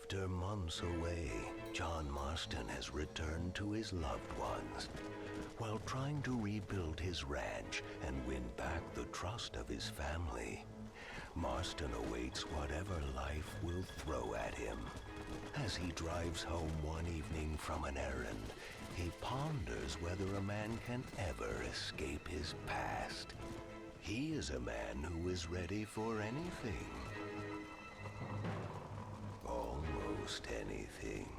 After months away, John Marston has returned to his loved ones. While trying to rebuild his ranch and win back the trust of his family, Marston awaits whatever life will throw at him. As he drives home one evening from an errand, he ponders whether a man can ever escape his past. He is a man who is ready for anything. Almost anything.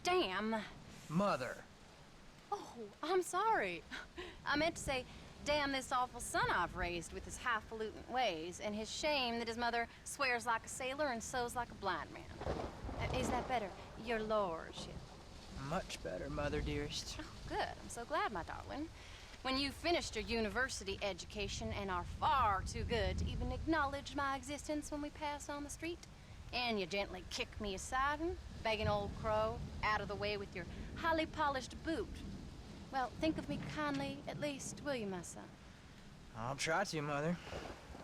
Damn. Mother. Oh, I'm sorry. I meant to say, damn this awful son I've raised with his highfalutin ways, and his shame that his mother swears like a sailor and sews like a blind man. Is that better, your lordship? Much better, Mother dearest. Oh, good. I'm so glad, my darling. When you've finished your university education and are far too good to even acknowledge my existence when we pass on the street, and you gently kick me aside and begging old crow out of the way with your highly polished boot. Well, think of me kindly, at least, will you, my son? I'll try to, Mother.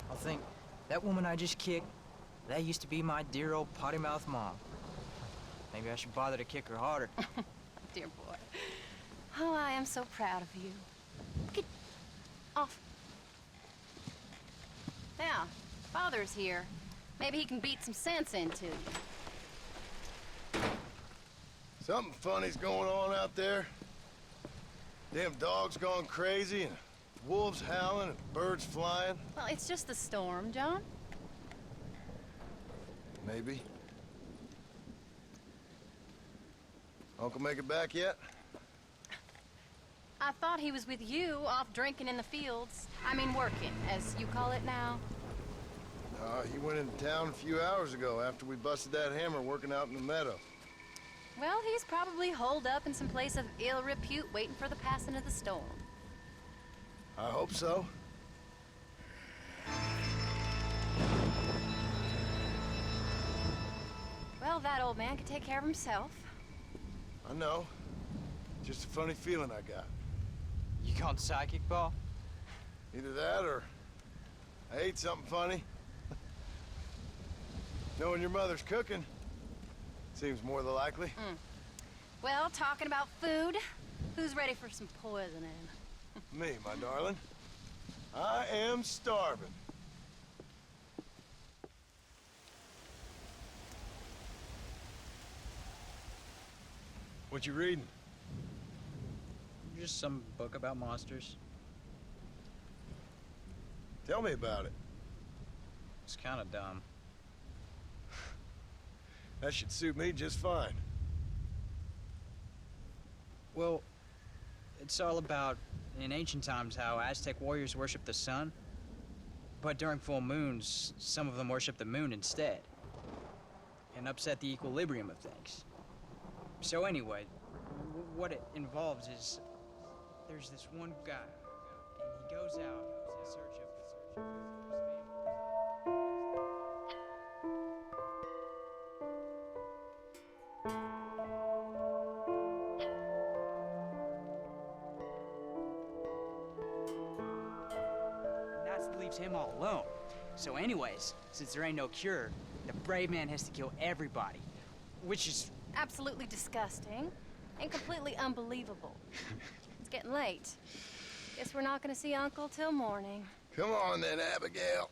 I'll think, that woman I just kicked, that used to be my dear old potty-mouthed mom. Maybe I should bother to kick her harder. Dear boy. Oh, I am so proud of you. Get off. Now, Father's here. Maybe he can beat some sense into you. Something funny's going on out there. Damn dogs gone crazy, and wolves howling, and birds flying. Well, it's just the storm, John. Maybe. Uncle make it back yet? I thought he was with you, off drinking in the fields. I mean working, as you call it now. He went into town a few hours ago after we busted that hammer working out in the meadow. Well, he's probably holed up in some place of ill repute waiting for the passing of the storm. I hope so. Well, that old man can take care of himself. I know. Just a funny feeling I got. You gone psychic, Pa? Either that or I ate something funny. Knowing your mother's cooking seems more than likely. Well, talking about food, who's ready for some poisoning? Me, my darling. I am starving. What you reading? Just some book about monsters. Tell me about it. It's kind of dumb. That should suit me just fine. Well, it's all about, in ancient times, how Aztec warriors worshiped the sun. But during full moons, some of them worship the moon instead. And upset the equilibrium of things. So anyway, what it involves is, there's this one guy, and he goes out in search of his family. Leaves him all alone. So anyways, since there ain't no cure, the brave man has to kill everybody, which is Absolutely disgusting and completely unbelievable. It's getting late. Guess we're not gonna see Uncle till morning. Come on then, Abigail.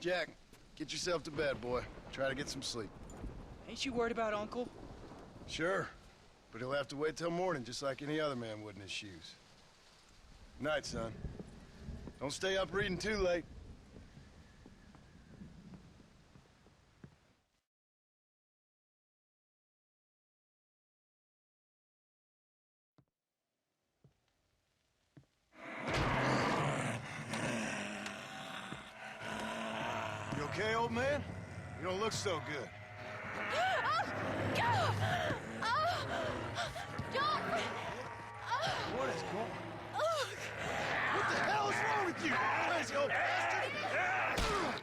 Jack, get yourself to bed, boy. Try to get some sleep. Ain't you worried about Uncle? Sure, but he'll have to wait till morning just like any other man would in his shoes. Night, son. Don't stay up reading too late. okay, old man? You don't look so good. What is going on? What the hell is wrong with you? Crazy old bastard!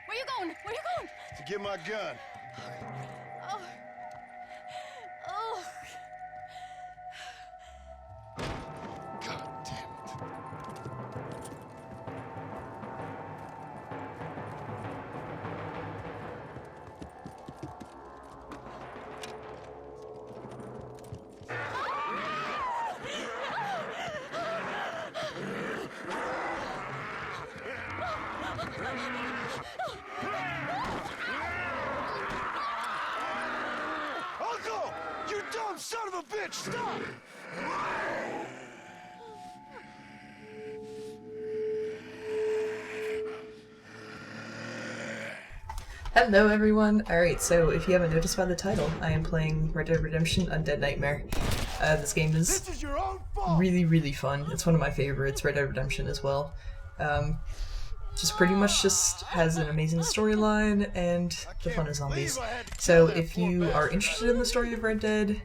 Where you going? Where you going? To get my gun. Oh. Oh. God damn it. Uncle! You dumb son of a bitch! Stop! Hello everyone! Alright, so if you haven't noticed by the title, I am playing Red Dead Redemption Undead Nightmare. This game is This is your own fault! really, really fun. It's one of my favorites, Red Dead Redemption as well. Just pretty much just has an amazing storyline and the fun of zombies. So if you are interested in the story of Red Dead,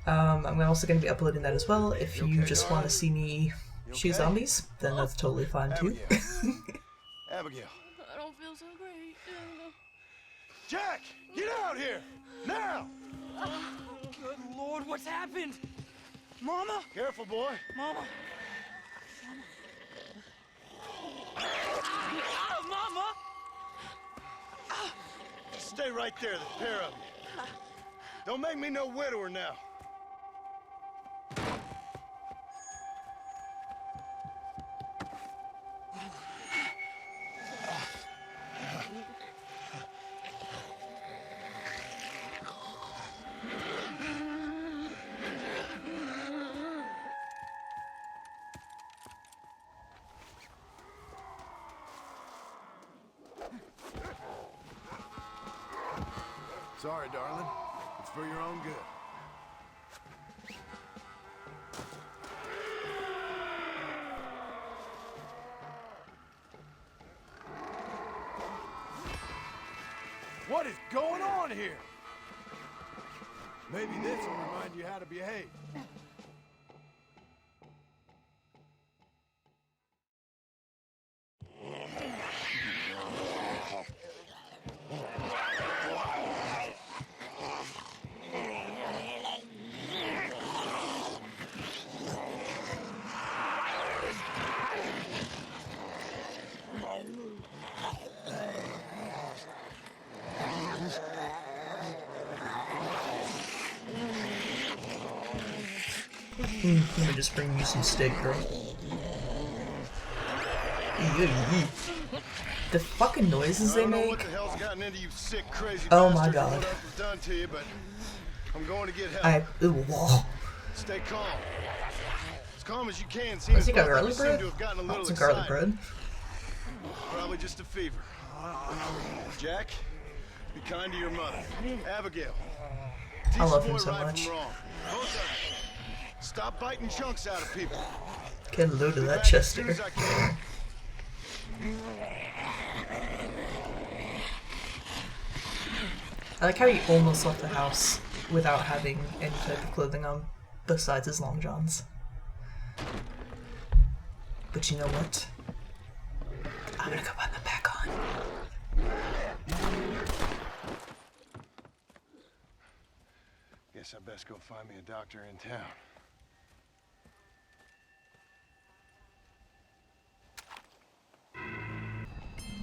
I'm also going to be uploading that as well. If you just want to see me shoot zombies, then that's totally fine too. Abigail. I don't feel so great. Jack! Get out here! Now! Good Lord, what's happened? Mama? Careful, boy. Mama? Ah, Mama! Stay right there, the pair of you. Don't make me no widower now. Sorry, darling. It's for your own good. What is going on here? Maybe this will remind you how to behave. Let me just bring you some steak, girl. The fucking noises they I don't know make. what the hell's gotten into you sick, crazy Oh my bastards and God. what else was done to you, but I'm going to get help. Whoa. Stay calm. As calm as you can. Let's Seems take both a of you garlic seem bread? to have gotten a little Some garlic excited. bread. Probably just a fever. Jack, be kind to your mother. Abigail, teach I love the boy him so right much. from wrong. Both of you. Stop biting chunks out of people. Get a load of Be that back as chest soon there. as I can. I like how he almost left the house without having any type of clothing on besides his long johns. But you know what? I'm gonna go put them back on. Guess I best go find me a doctor in town.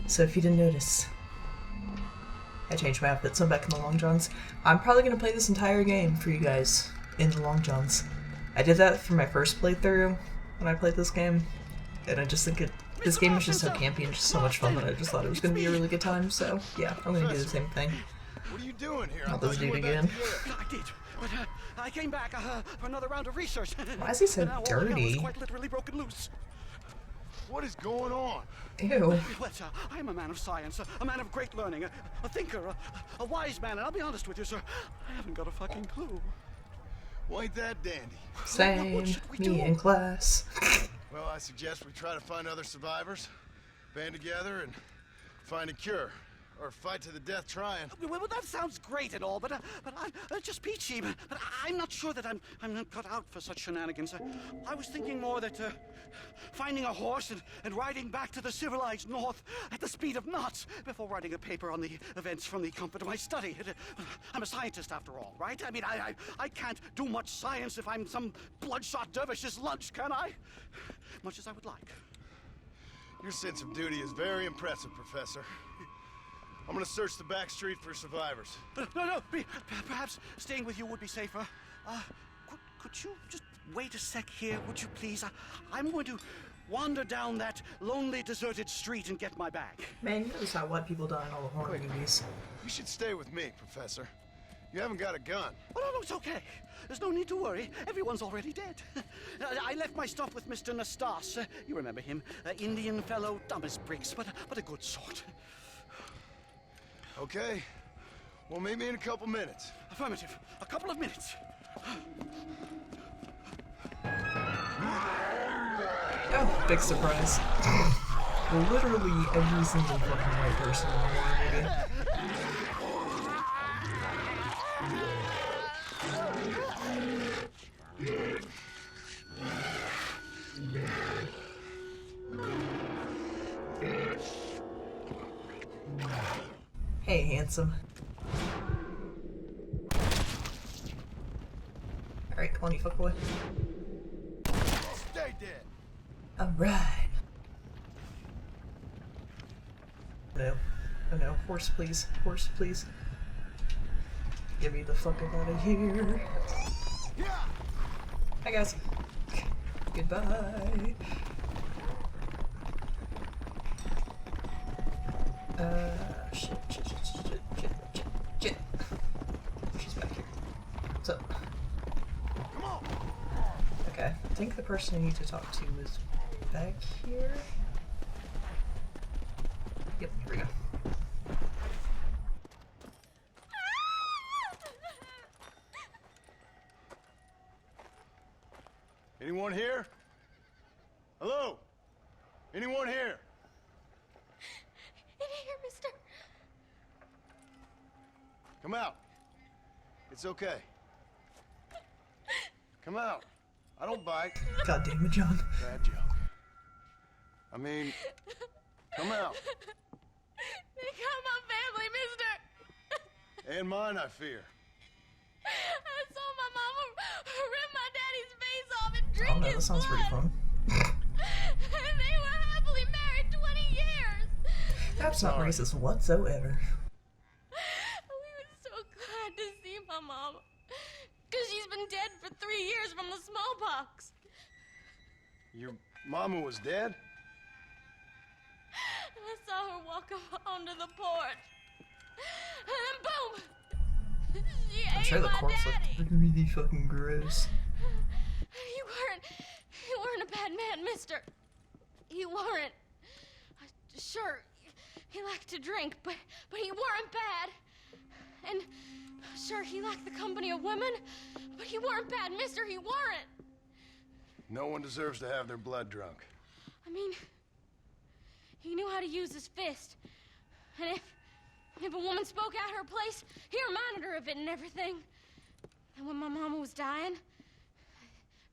So if you didn't notice, I changed my outfit, so I'm back in the long johns. I'm probably gonna play this entire game for you guys in the long johns. I did that for my first playthrough when I played this game, and I just think this game is just so campy and just so much fun that I just thought it was gonna be a really good time. So yeah, I'm gonna do the same thing. What are you doing here? I'll I thought just you do it went back again. to Yale. I did, but I came back for another round of research. Why is he so And now all hell was dirty? quite literally broken loose. What is going on? Ew. Well, sir, I am a man of science, a man of great learning, a thinker, a wise man, and I'll be honest with you, sir, I haven't got a fucking clue. Well, ain't that dandy? Same. What should we Me do? in class. Well, I suggest we try to find other survivors, band together, and find a cure. Or fight to the death trying. Well, that sounds great and all, but I'm just peachy. But I'm not sure that I'm not cut out for such shenanigans. I was thinking more that finding a horse and riding back to the civilized north at the speed of knots before writing a paper on the events from the comfort of my study. I'm a scientist after all, right? I mean, I can't do much science if I'm some bloodshot dervish's lunch, can I? Much as I would like. Your sense of duty is very impressive, Professor. I'm gonna search the back street for survivors. No, perhaps staying with you would be safer. Could you just wait a sec here, would you please? I'm going to wander down that lonely, deserted street and get my bag. Man, you notice how white people die in all the horror movies. You should stay with me, Professor. You haven't got a gun. Oh, no, it's okay. There's no need to worry. Everyone's already dead. I left my stuff with Mr. Nastas. You remember him. Indian fellow, dumb as bricks, but a good sort. Okay. Well, meet me in a couple minutes. Affirmative. A couple of minutes. Oh, big surprise. Literally every single fucking white person in the horror movie. Hey, handsome. Alright, come on, you fuck boy. Stay dead. Alright. No. Oh no. Horse, please. Horse, please. Get me the fuck out of here. Hi, guys. Goodbye. Shit. She's back here. What's up? Come on. Okay. I think the person I need to talk to is back here. Yep, here we go. Anyone here? Hello? Anyone here? In here, mister. Come out. It's okay. Come out. I don't bite. God damn it, John. Bad joke. I mean, come out. They got my family, mister. And mine, I fear. I saw my mama rip my daddy's face off and drink Oh no, his that sounds blood. pretty fun. And they were happily married 20 years. That's not racist whatsoever. We were so glad to see my mama. Because she's been dead for 3 years from the smallpox. Your mama was dead? And I saw her walk up onto the porch. And then boom! She I'm ate sure the my corpse daddy. looked really fucking gross. You weren't a bad man, mister. You weren't. Sure, he liked to drink, but he weren't bad. And sure, he liked the company of women, but he weren't bad, mister. He weren't. No one deserves to have their blood drunk. I mean, he knew how to use his fist. And if a woman spoke at her place, he reminded her of it and everything. And when my mama was dying,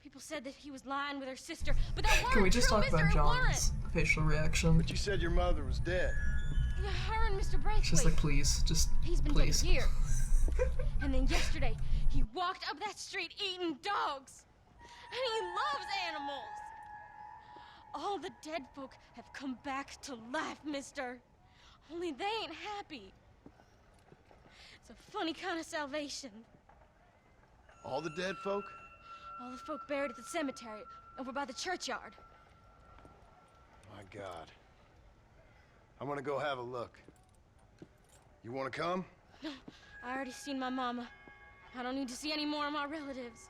people said that he was lying with her sister, but that weren't Can we just true, talk mister. about It weren't. John's facial reaction? But you said your mother was dead. Yeah, her and Mr. Braithwaite. She's like, please, just He's been please. dead a year. And then yesterday, he walked up that street eating dogs. And he loves animals. All the dead folk have come back to life, mister. Only they ain't happy. It's a funny kind of salvation. All the dead folk? All the folk buried at the cemetery over by the churchyard. My God. I'm gonna go have a look. You wanna come? No, I already seen my mama. I don't need to see any more of my relatives.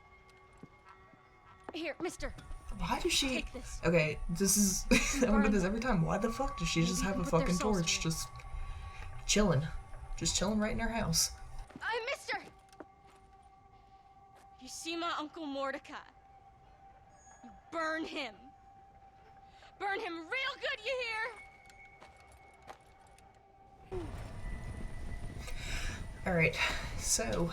Here, mister. Why does she... Take this. Okay, this is... I wonder this every time. Why the fuck does she Maybe just you have can a put their fucking souls torch to it. just chilling? Just chilling right in her house. Mister! If you see my Uncle Mordecai, you burn him. Burn him real good, you hear? Alright, so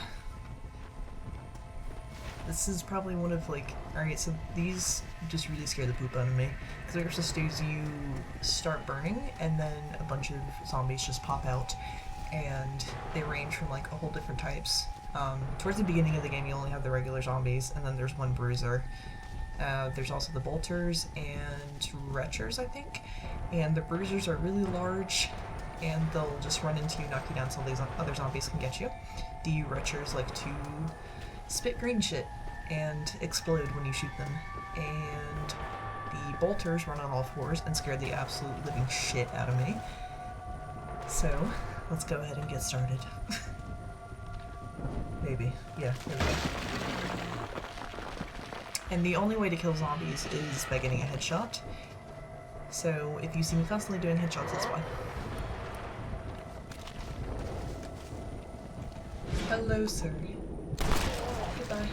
this is probably one of like, alright, so these just really scare the poop out of me. Because they're supposed to is you start burning and then a bunch of zombies just pop out, and they range from like a whole different types. Towards the beginning of the game you only have the regular zombies, and then there's one bruiser. There's also the bolters and retchers, I think, and the bruisers are really large and they'll just run into you, knock you down so these other zombies can get you. The retchers like to spit green shit and explode when you shoot them, and the bolters run on all fours and scare the absolute living shit out of me. So let's go ahead and get started. Maybe. Yeah, there we go. And the only way to kill zombies is by getting a headshot. So if you see me constantly doing headshots, that's why. Hello, sir. Goodbye.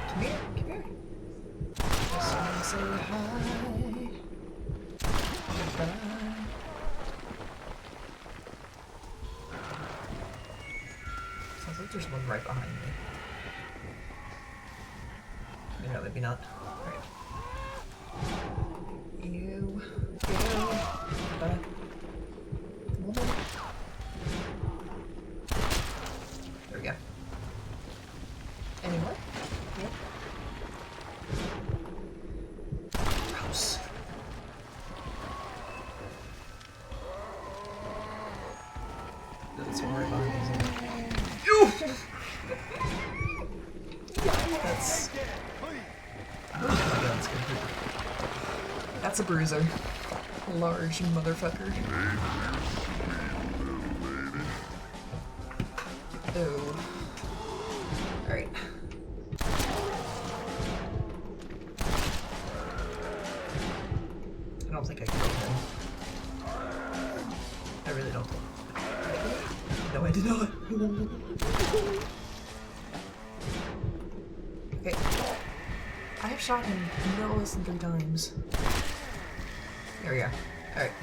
Come here, come here. Just wanna say hi. Goodbye. Sounds like there's one right behind me. No, maybe not. Alright. You. Go. Bye. Woman. There we go. Any more? Yep. Gross. That's one right behind me. That's a bruiser. Large motherfucker. Oh. Alright. I don't think I killed him. I really don't think. No, I did not. Okay. I have shot him no less than 3 times. There we are. Alright.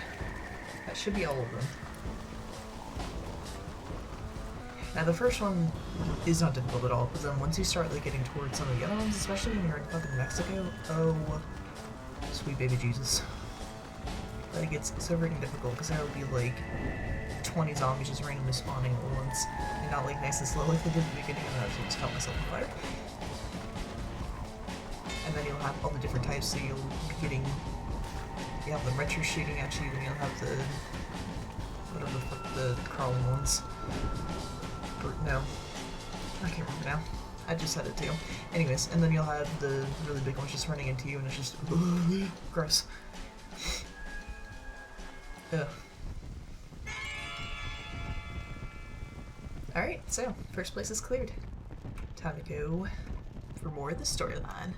That should be all of them. Now the first one is not difficult at all, but then once you start like getting towards some of the other ones, especially when you're in fucking Mexico, oh sweet baby Jesus. Like it's so freaking difficult because there will be like 20 zombies just randomly spawning at once, and not like nice and slow like they did at the beginning, and I just caught myself on fire. And then you'll have all the different types, so you'll be getting, you have the retro shooting at you, and you'll have the, whatever the fuck, the crawling ones. No, I can't remember now. I just said it too. Anyways, and then you'll have the really big ones just running into you, and it's just, gross. Ugh. Alright, so, first place is cleared. Time to go for more of the storyline.